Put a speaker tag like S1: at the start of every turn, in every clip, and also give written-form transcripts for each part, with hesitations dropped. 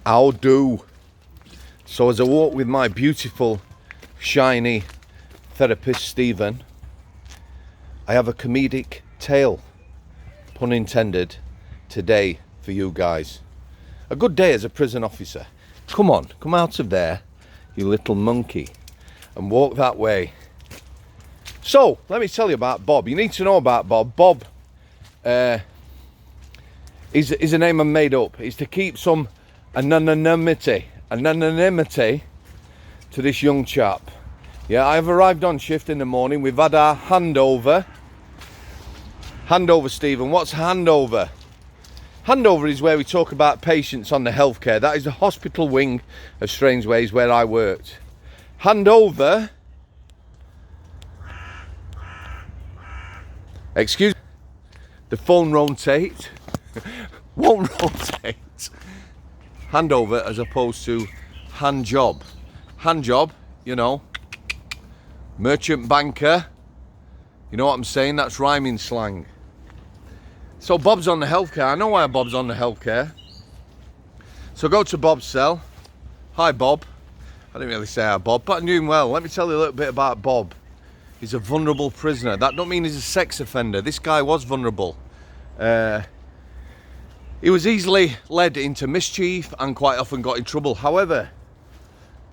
S1: How do? So as I walk with my beautiful, shiny therapist, Stephen, I have a comedic tale, pun intended, today for you guys. A good day as a prison officer. Come on, come out of there, you little monkey, and walk that way. So, let me tell you about Bob. You need to know about Bob. Bob is a name I made up. It's to keep some anonymity to this young chap. Yeah, I've arrived on shift in the morning. We've had our handover. Handover, Stephen. What's handover? Handover is where we talk about patients on the healthcare. That is the hospital wing of Strangeways where I worked. Handover. Excuse me. The phone rotate. Won't rotate. Handover as opposed to hand job. Hand job, you know. Merchant banker. You know what I'm saying? That's rhyming slang. So Bob's on the healthcare. I know why Bob's on the healthcare. So go to Bob's cell. Hi Bob. I didn't really say hi Bob, but I knew him well. Let me tell you a little bit about Bob. He's a vulnerable prisoner. That don't mean he's a sex offender. This guy was vulnerable. He was easily led into mischief and quite often got in trouble. However,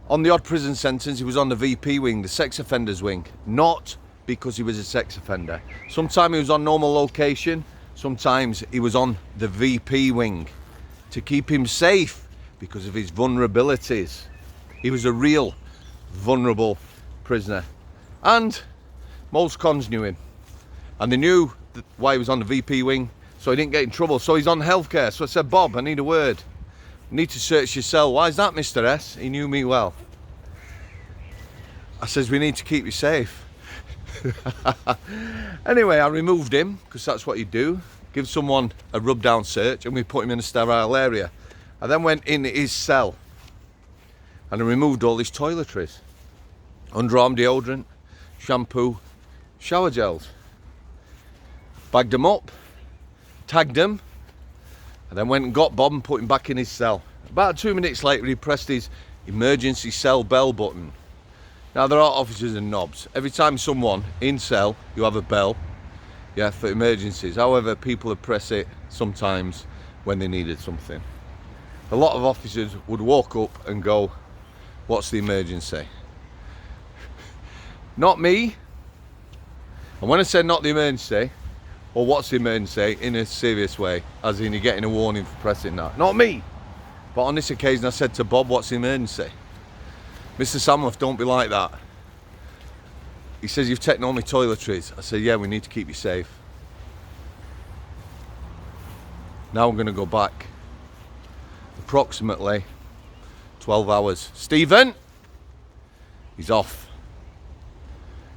S1: on the odd prison sentence, he was on the VP wing, the sex offenders wing. Not because he was a sex offender. Sometimes he was on normal location. Sometimes he was on the VP wing to keep him safe because of his vulnerabilities. He was a real vulnerable prisoner. And most cons knew him. And they knew why he was on the VP wing, so he didn't get in trouble. So he's on healthcare. So I said, Bob, I need a word. I need to search your cell. Why is that, Mr. S? He knew me well. I says, we need to keep you safe. Anyway, I removed him, because that's what you do. Give someone a rub down search, and we put him in a sterile area. I then went in his cell, and I removed all his toiletries. Underarm deodorant, shampoo, shower gels. Bagged them up, tagged them, and then went and got Bob and put him back in his cell. About 2 minutes later, he pressed his emergency cell bell button. Now, there are officers and knobs. Every time someone in cell, you have a bell, yeah, for emergencies. However, people would press it sometimes when they needed something. A lot of officers would walk up and go, what's the emergency? Not me. And when I say not the emergency, or what's the emergency, in a serious way, as in you're getting a warning for pressing that. Not me. But on this occasion I said to Bob, what's the emergency? Mr. Samworth, don't be like that. He says, you've taken all my toiletries. I said, yeah, we need to keep you safe. Now I'm going to go back. Approximately 12 hours. Stephen! He's off.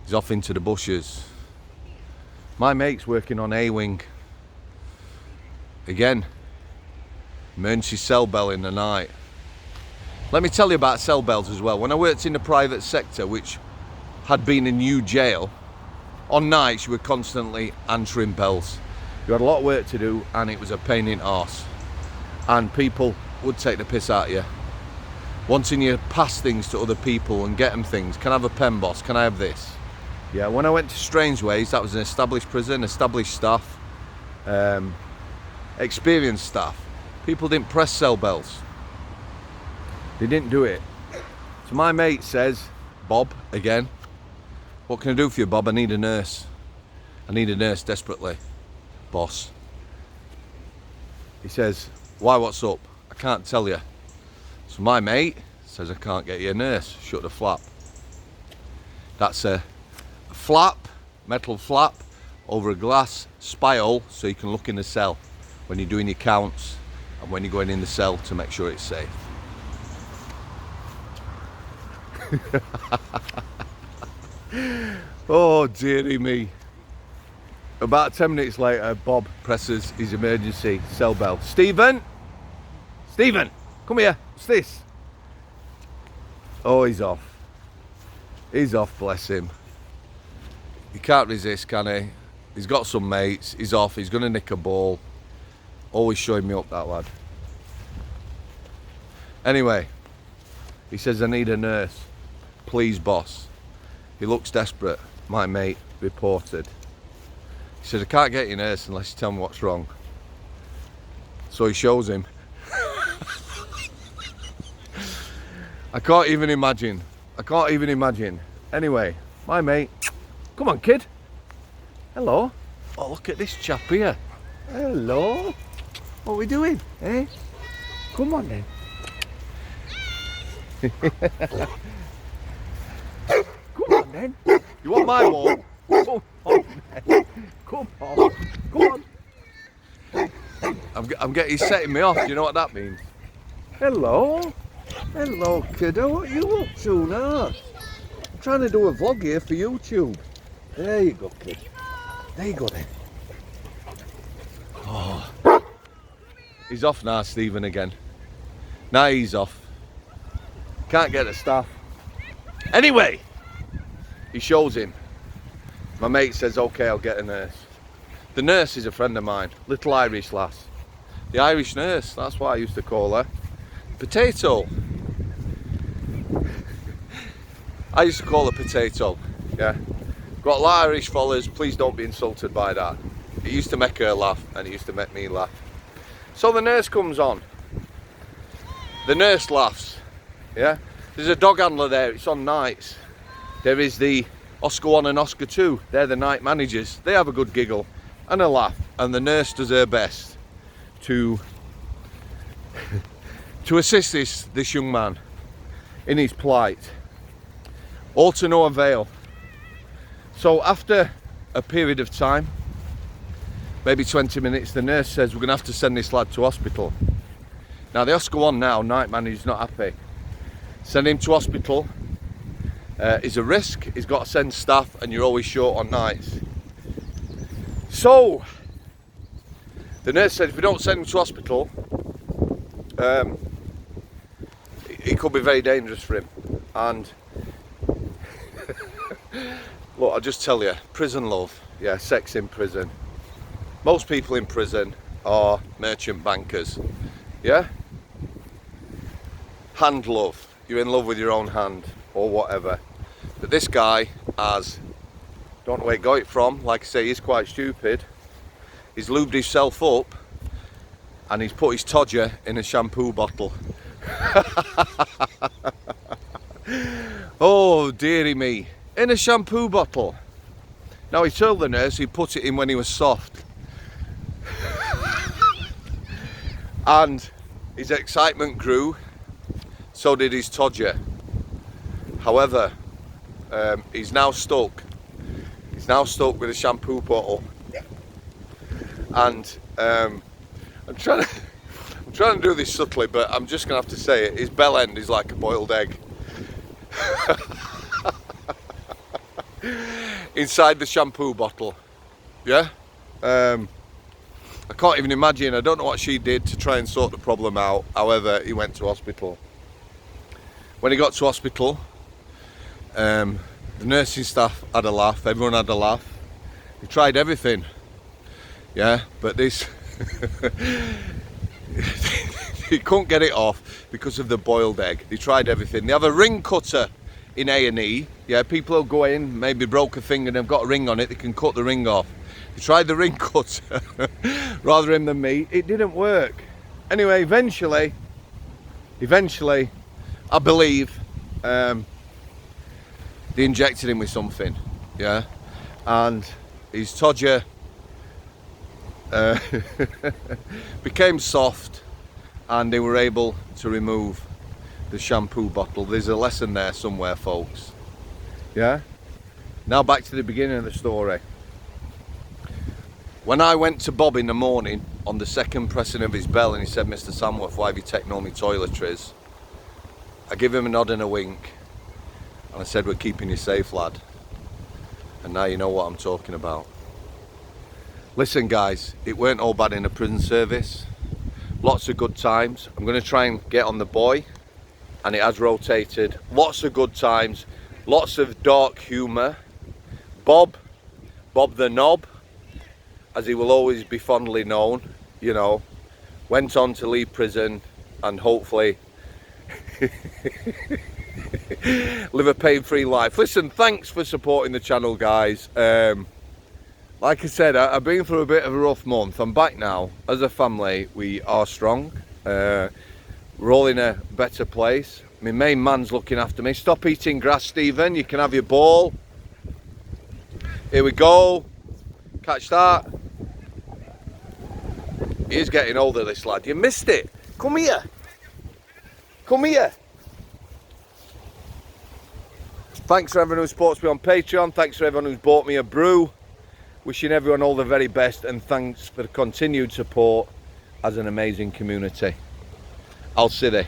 S1: He's off into the bushes. My mate's working on A-wing. Again, emergency cell bell in the night. Let me tell you about cell bells as well. When I worked in the private sector, which had been a new jail, on nights you were constantly answering bells. You had a lot of work to do and it was a pain in the arse. And people would take the piss out of you. Wanting you to pass things to other people and get them things. Can I have a pen, boss? Can I have this? Yeah, when I went to Strangeways, that was an established prison, established staff, experienced staff. People didn't press cell bells. They didn't do it. So my mate says, Bob, again, what can I do for you, Bob? I need a nurse. I need a nurse desperately, boss. He says, why, what's up? I can't tell you. So my mate says, I can't get you a nurse. Shut the flap. That's a flap, metal flap, over a glass spy hole so you can look in the cell when you're doing your counts and when you're going in the cell to make sure it's safe. Oh dearie me. About 10 minutes later, Bob presses his emergency cell bell. Stephen! Stephen! Come here. What's this? Oh, he's off. He's off, bless him. He can't resist, can he? He's got some mates. He's off. He's going to nick a ball. Always showing me up, that lad. Anyway, he says, I need a nurse. Please, boss. He looks desperate. My mate reported. He said, I can't get you a nurse unless you tell me what's wrong. So he shows him. I can't even imagine. Anyway, my mate. Come on, kid. Hello. Oh, look at this chap here. Hello. What are we doing? Eh? Come on then. Come on then. You want my ball? Come on then. Come on. He's setting me off. Do you know what that means? Hello. Hello, kiddo. What are you up to now? I'm trying to do a vlog here for YouTube. There you go, kid. There you go then. Oh. He's off now, Stephen, again. Now he's off. Can't get the staff. Anyway, he shows him. My mate says, okay, I'll get a nurse. The nurse is a friend of mine, little Irish lass. The Irish nurse, that's what I used to call her. Potato. I used to call her Potato, yeah. Got a lot of Irish followers, please don't be insulted by that. It used to make her laugh and it used to make me laugh. So the nurse comes on. The nurse laughs, yeah. There's a dog handler there, it's on nights. There is the Oscar 1 and Oscar 2, they're the night managers. They have a good giggle and a laugh, and the nurse does her best to assist this young man in his plight. All to no avail. So after a period of time, maybe 20 minutes, the nurse says, we're going to have to send this lad to hospital. Now the Oscar 1 now, night manager's not happy. Send him to hospital is a risk. He's got to send staff and you're always short on nights. So the nurse said, if we don't send him to hospital, it could be very dangerous for him. And look, I'll just tell you, prison love, yeah, sex in prison. Most people in prison are merchant bankers, yeah? Hand love, you're in love with your own hand or whatever. But this guy has, don't know where he got it from, like I say, he's quite stupid. He's lubed himself up and he's put his todger in a shampoo bottle. Oh dearie me, in a shampoo bottle. Now he told the nurse he put it in when he was soft. And his excitement grew, so did his todger. However, he's now stuck. He's now stuck with a shampoo bottle. And I'm trying to do this subtly, but I'm just gonna have to say it. His bell end is like a boiled egg. Inside the shampoo bottle, yeah. I can't even imagine. I don't know what she did to try and sort the problem out. However, he went to hospital. When he got to hospital, the nursing staff had a laugh. Everyone had a laugh. He tried everything, yeah, but this he couldn't get it off because of the boiled egg. He tried everything. They have a ring cutter in A&E. Yeah, people will go in, maybe broke a finger and they've got a ring on it, they can cut the ring off. They tried the ring cutter, rather him than me. It didn't work. Anyway, eventually, I believe they injected him with something, yeah, and his todger became soft and they were able to remove the shampoo bottle. There's a lesson there somewhere, folks, yeah. Now back to the beginning of the story. When I went to Bob in the morning on the second pressing of his bell and he said, Mr. Samworth, why have you taken all my toiletries? I give him a nod and a wink and I said, we're keeping you safe, lad. And now you know what I'm talking about. Listen guys, it weren't all bad in the prison service. Lots of good times. I'm going to try and get on the boy, and it has rotated. Lots of good times, lots of dark humour. Bob the Knob, as he will always be fondly known, you know, went on to leave prison and hopefully Live a pain-free life. Listen, thanks for supporting the channel, guys. Like I said, I've been through a bit of a rough month. I'm back now. As a family, we are strong. We're all in a better place. My main man's looking after me. Stop eating grass, Stephen. You can have your ball. Here we go. Catch that. He is getting older, this lad. You missed it. Come here. Come here. Thanks for everyone who supports me on Patreon. Thanks for everyone who's bought me a brew. Wishing everyone all the very best, and thanks for the continued support as an amazing community. I'll see you.